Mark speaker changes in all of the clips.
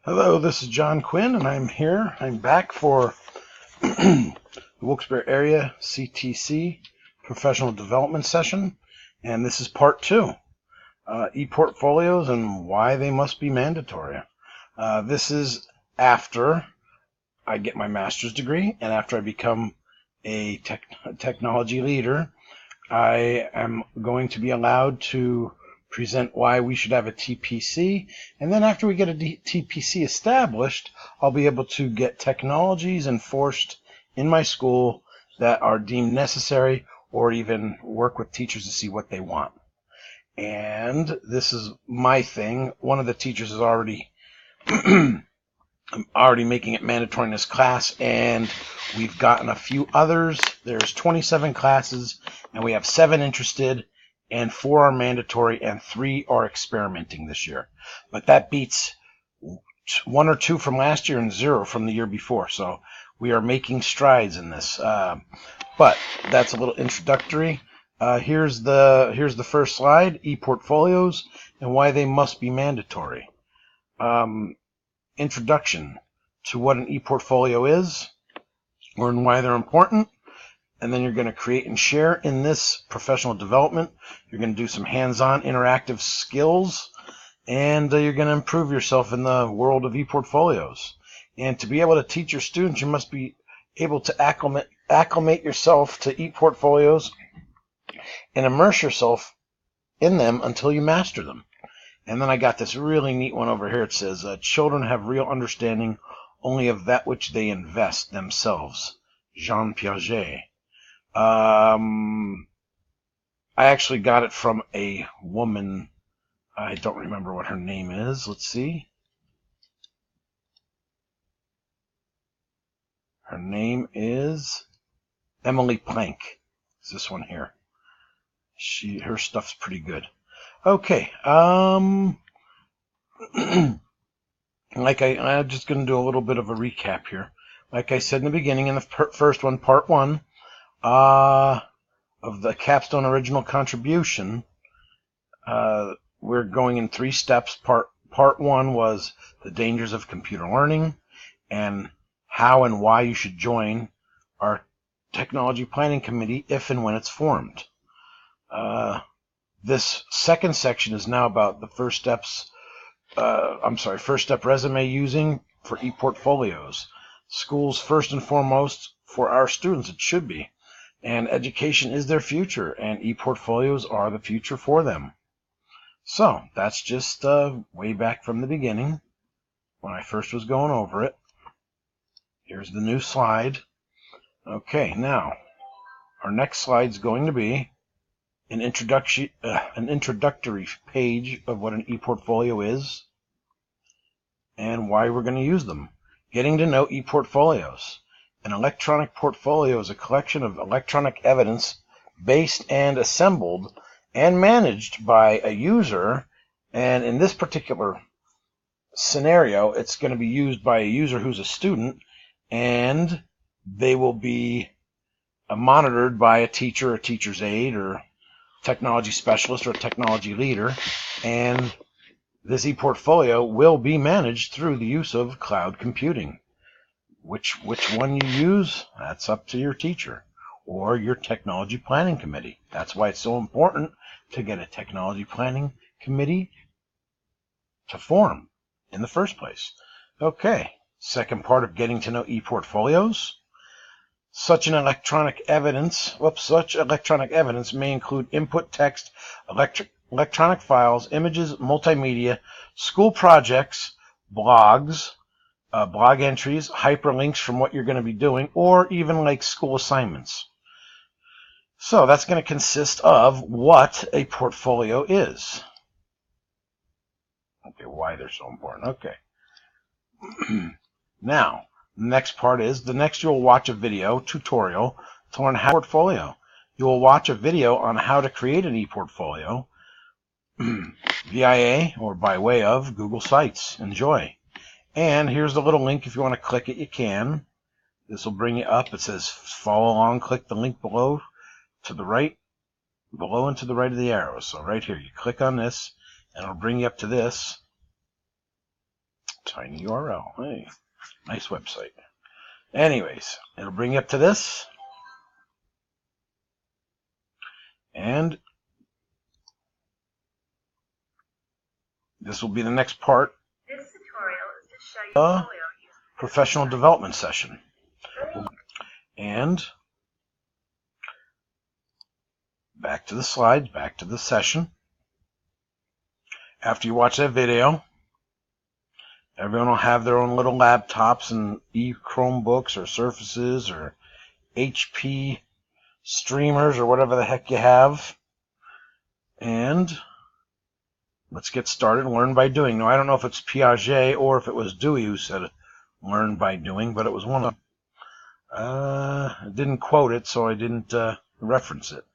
Speaker 1: Hello, this is John Quinn, and I'm here. I'm back for the Wilkes-Barre Area CTC Professional Development Session, and this is part 2, e-portfolios and why they must be mandatory. This is after I get my master's degree and after I become a technology leader. I am going to be allowed to present why we should have a TPC, and then after we get a TPC established, I'll be able to get technologies enforced in my school that are deemed necessary, or even work with teachers to see what they want. And this is my thing. One of the teachers is already making it mandatory in this class, and we've gotten a few others. There's 27 classes, and we have 7 interested, and 4 are mandatory, and 3 are experimenting this year. But that beats 1 or 2 from last year and 0 from the year before. So we are making strides in this. But that's a little introductory. Here's the first slide: e-portfolios and why they must be mandatory. Introduction to what an e-portfolio is, or and why they're important. And then you're going to create and share in this professional development. You're going to do some hands-on interactive skills, and you're going to improve yourself in the world of e-portfolios. And to be able to teach your students, you must be able to acclimate yourself to e-portfolios and immerse yourself in them until you master them. And then I got this really neat one over here. It says, children have real understanding only of that which they invest themselves. Jean Piaget. I actually got it from a woman. I don't remember what her name is. Let's see. Her name is Emily Plank. It's this one here. Her stuff's pretty good. Okay. I'm just going to do a little bit of a recap here. Like I said in the beginning, in the first one, part 1, of the Capstone Original Contribution, we're going in 3 steps. Part 1 was the dangers of computer learning and how and why you should join our technology planning committee if and when it's formed. This second section is now about the first step resume using for e-portfolios. Schools first and foremost for our students, it should be. And education is their future, and e-portfolios are the future for them. So that's just way back from the beginning when I first was going over it. Here's the new slide. Okay, now our next slide is going to be an introductory page of what an e-portfolio is and why we're going to use them. Getting to know e-portfolios. An electronic portfolio is a collection of electronic evidence based and assembled and managed by a user, and in this particular scenario, it's going to be used by a user who's a student, and they will be monitored by a teacher, a teacher's aide, or technology specialist, or a technology leader, and this e-portfolio will be managed through the use of cloud computing. Which one you use, that's up to your teacher or your technology planning committee. That's why it's so important to get a technology planning committee to form in the first place. Okay, second part of getting to know e-portfolios. Such electronic evidence may include input text, electronic files, images, multimedia, school projects, blogs, blog entries, hyperlinks from what you're going to be doing, or even like school assignments. So that's going to consist of what a portfolio is. Okay, why they're so important. Okay. Now, the next part is, you'll watch a video tutorial to learn how to portfolio. You will watch a video on how to create an e-portfolio via or by way of Google Sites. Enjoy. And here's the little link. If you want to click it, you can. This will bring you up. It says follow along. Click the link below to the right, below and to the right of the arrows. So right here, you click on this, and it'll bring you up to this. Tiny URL. Hey, nice website. Anyways, it'll bring you up to this. And this will be the next part.
Speaker 2: This tutorial is to show you portfolio using
Speaker 1: Professional development session. And back to the slides, back to the session. After you watch that video, everyone will have their own little laptops and Chromebooks or Surfaces or HP streamers or whatever the heck you have. And let's get started. Learn by doing. Now, I don't know if it's Piaget or if it was Dewey who said learn by doing, but it was one of them. I didn't quote it, so I didn't reference it.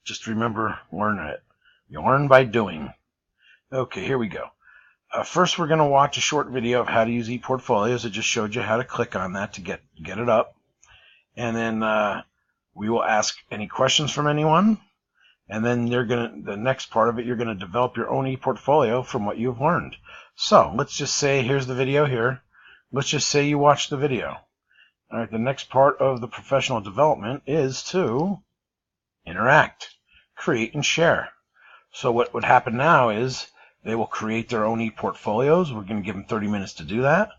Speaker 1: Just remember learning it. You learn by doing. Okay, here we go. First, we're going to watch a short video of how to use ePortfolios. I just showed you how to click on that to get it up. And then we will ask any questions from anyone. And then the next part of it, you're going to develop your own ePortfolio from what you've learned. So let's just say, here's the video here. Let's just say you watch the video. All right, the next part of the professional development is to interact, create, and share. So what would happen now is they will create their own ePortfolios. We're going to give them 30 minutes to do that.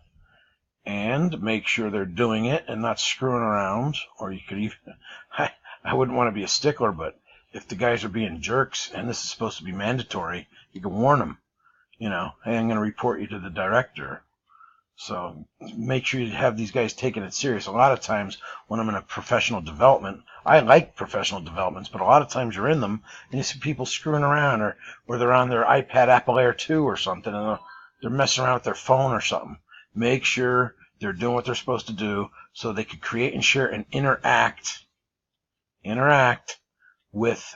Speaker 1: And make sure they're doing it and not screwing around. Or you could even, I wouldn't want to be a stickler, but if the guys are being jerks and this is supposed to be mandatory, you can warn them. You know, hey, I'm going to report you to the director. So make sure you have these guys taking it serious. A lot of times when I'm in a professional development, I like professional developments, but a lot of times you're in them and you see people screwing around or they're on their iPad Apple Air 2 or something and they're messing around with their phone or something. Make sure they're doing what they're supposed to do so they can create and share and interact with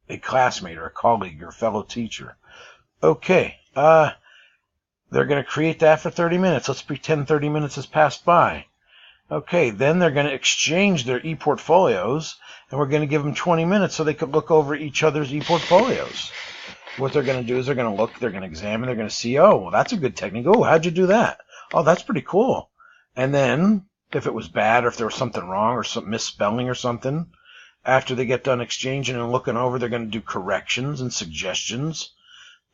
Speaker 1: a classmate or a colleague or fellow teacher. Okay, they're going to create that for 30 minutes. Let's pretend 30 minutes has passed by. Okay, then they're going to exchange their ePortfolios, and we're going to give them 20 minutes so they could look over each other's ePortfolios. What they're going to do is they're going to look, they're going to examine, they're going to see, oh, well, that's a good technique. Oh, how'd you do that? Oh, that's pretty cool. And then, if it was bad or if there was something wrong or some misspelling or something, after they get done exchanging and looking over, they're going to do corrections and suggestions.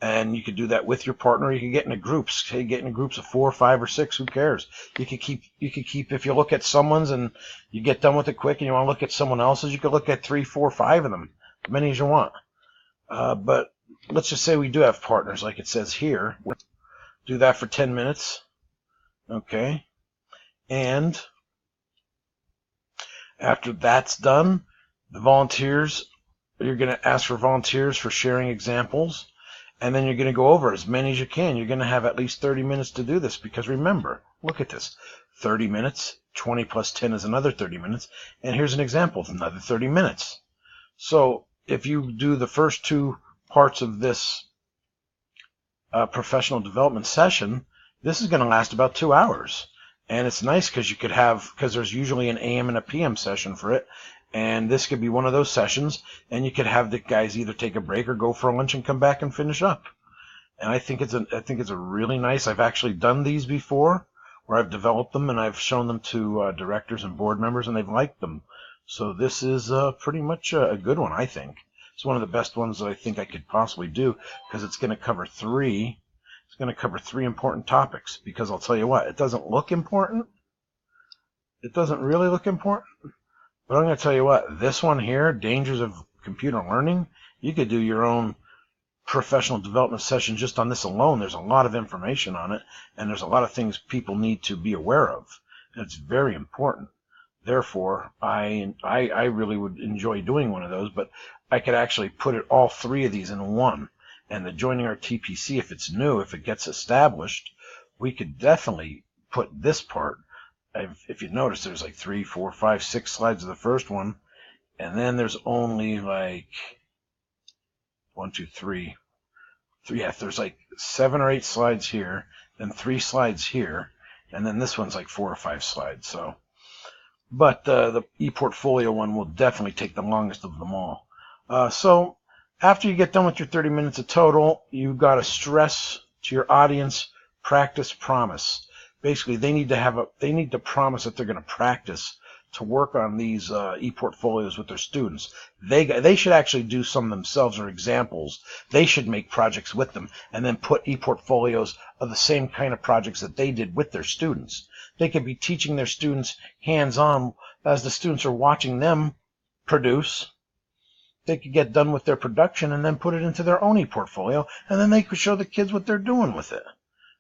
Speaker 1: And you could do that with your partner. You can get into groups. Say, get into groups of 4, 5, or 6. Who cares? You could keep. If you look at someone's and you get done with it quick, and you want to look at someone else's, you could look at 3, 4, 5 of them, as many as you want. But let's just say we do have partners, like it says here. We'll do that for 10 minutes. Okay. And after that's done, the volunteers, you're going to ask for volunteers for sharing examples. And then you're going to go over as many as you can. You're going to have at least 30 minutes to do this because remember, look at this. 30 minutes, 20 plus 10 is another 30 minutes. And here's an example of another 30 minutes. So if you do the first 2 parts of this professional development session, this is going to last about 2 hours. And it's nice because you could have, because there's usually an AM and a PM session for it. And this could be one of those sessions, and you could have the guys either take a break or go for lunch and come back and finish up. And I think it's a really nice. I've actually done these before, where I've developed them and I've shown them to directors and board members, and they've liked them. So this is pretty much a good one, I think. It's one of the best ones that I think I could possibly do because it's going to cover 3. It's going to cover 3 important topics. Because I'll tell you what, it doesn't look important. It doesn't really look important. But I'm going to tell you what, this one here, Dangers of Computer Learning, you could do your own professional development session just on this alone. There's a lot of information on it, and there's a lot of things people need to be aware of. And it's very important. Therefore, I really would enjoy doing one of those, but I could actually put it all 3 of these in one. And the Joining Our TPC, if it's new, if it gets established, we could definitely put this part. If you notice, there's like 3, 4, 5, 6 slides of the first one, and then there's only like 1, 2, 3. Yeah, there's like 7 or 8 slides here, then 3 slides here, and then this one's like 4 or 5 slides. So, but the ePortfolio one will definitely take the longest of them all. So after you get done with your 30 minutes of total, you've got to stress To your audience, practice, promise. Basically, they need to promise that they're going to practice to work on these e-portfolios with their students. They should actually do some themselves or examples. They should make projects with them and then put e-portfolios of the same kind of projects that they did with their students. They could be teaching their students hands-on as the students are watching them produce. They could get done with their production and then put it into their own e-portfolio, and then they could show the kids what they're doing with it.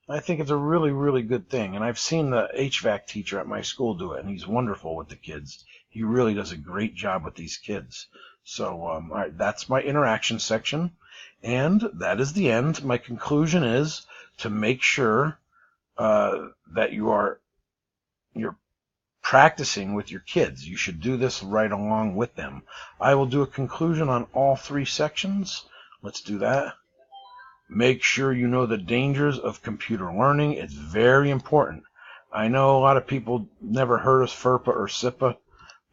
Speaker 1: I think it's a really, really good thing, and I've seen the HVAC teacher at my school do it, and he's wonderful with the kids. He really does a great job with these kids. So, all right, that's my interaction section, and that is the end. My conclusion is to make sure that you're practicing with your kids. You should do this right along with them. I will do a conclusion on all 3 sections. Let's do that. Make sure you know the dangers of computer learning. It's very important. I know a lot of people never heard of FERPA or SIPA,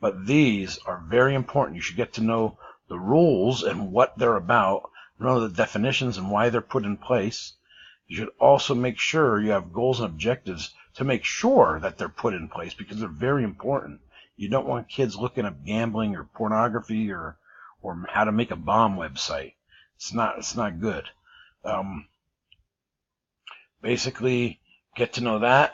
Speaker 1: but these are very important. You should get to know the rules and what they're about, know the definitions and why they're put in place. You should also make sure you have goals and objectives to make sure that they're put in place because they're very important. You don't want kids looking up gambling or pornography or how to make a bomb website. It's not good. Basically, get to know that.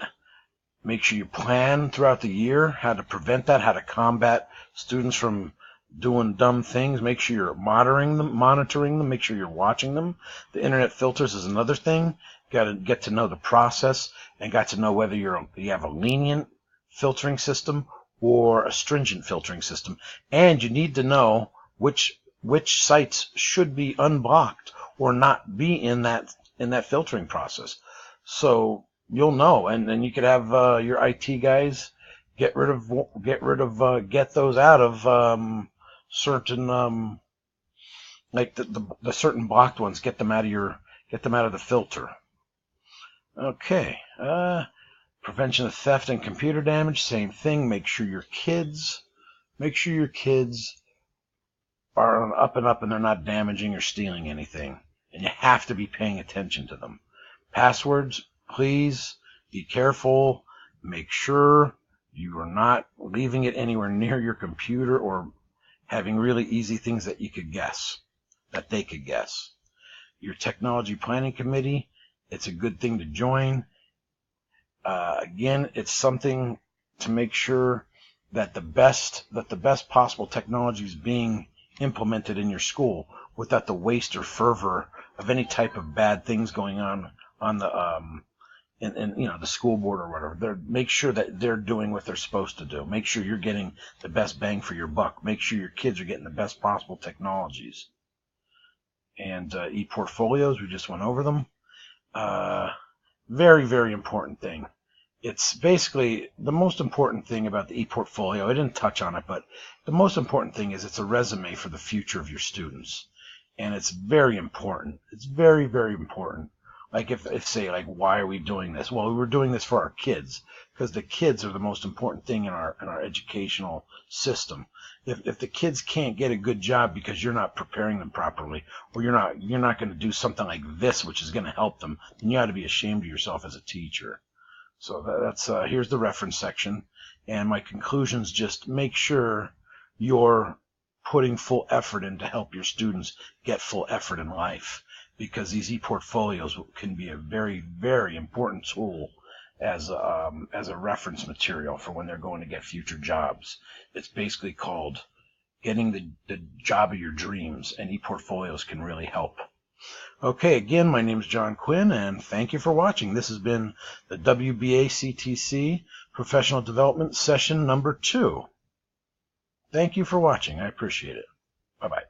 Speaker 1: Make sure you plan throughout the year how to prevent that, how to combat students from doing dumb things. Make sure you're monitoring them, make sure you're watching them. The internet filters is another thing. Got to get to know the process and got to know whether you have a lenient filtering system or a stringent filtering system. And you need to know which sites should be unblocked or not be in that filtering process. So you'll know, and then you could have your IT guys get those out of certain like the certain blocked ones. Get them out of the filter. Okay. Prevention of theft and computer damage. Same thing. Make sure your kids are on up and up and they're not damaging or stealing anything. And you have to be paying attention to them. Passwords, please be careful. Make sure you are not leaving it anywhere near your computer or having really easy things that they could guess. Your technology planning committee, it's a good thing to join. Again, it's something to make sure that the best possible technology is being implemented in your school without the waste or fervor of any type of bad things going on the the school board or whatever. Make sure that they're doing what they're supposed to do. Make sure you're getting the best bang for your buck. Make sure your kids are getting the best possible technologies. And e-portfolios, we just went over them. Very, very important thing. It's basically the most important thing about the e-portfolio. I didn't touch on it, but the most important thing is it's a resume for the future of your students. And it's very important. It's very, very important. Like if say, like, why are we doing this? Well, we were doing this for our kids because the kids are the most important thing in our educational system. If the kids can't get a good job because you're not preparing them properly, or you're not going to do something like this, which is going to help them, then you ought to be ashamed of yourself as a teacher. So that's here's the reference section, and my conclusions: just make sure you're putting full effort in to help your students get full effort in life, because these e-portfolios can be a very, very important tool as a reference material for when they're going to get future jobs. It's basically called getting the job of your dreams, and e-portfolios can really help. Okay, again, my name is John Quinn, and thank you for watching. This has been the WBA-CTC Professional Development Session number 2. Thank you for watching. I appreciate it. Bye-bye.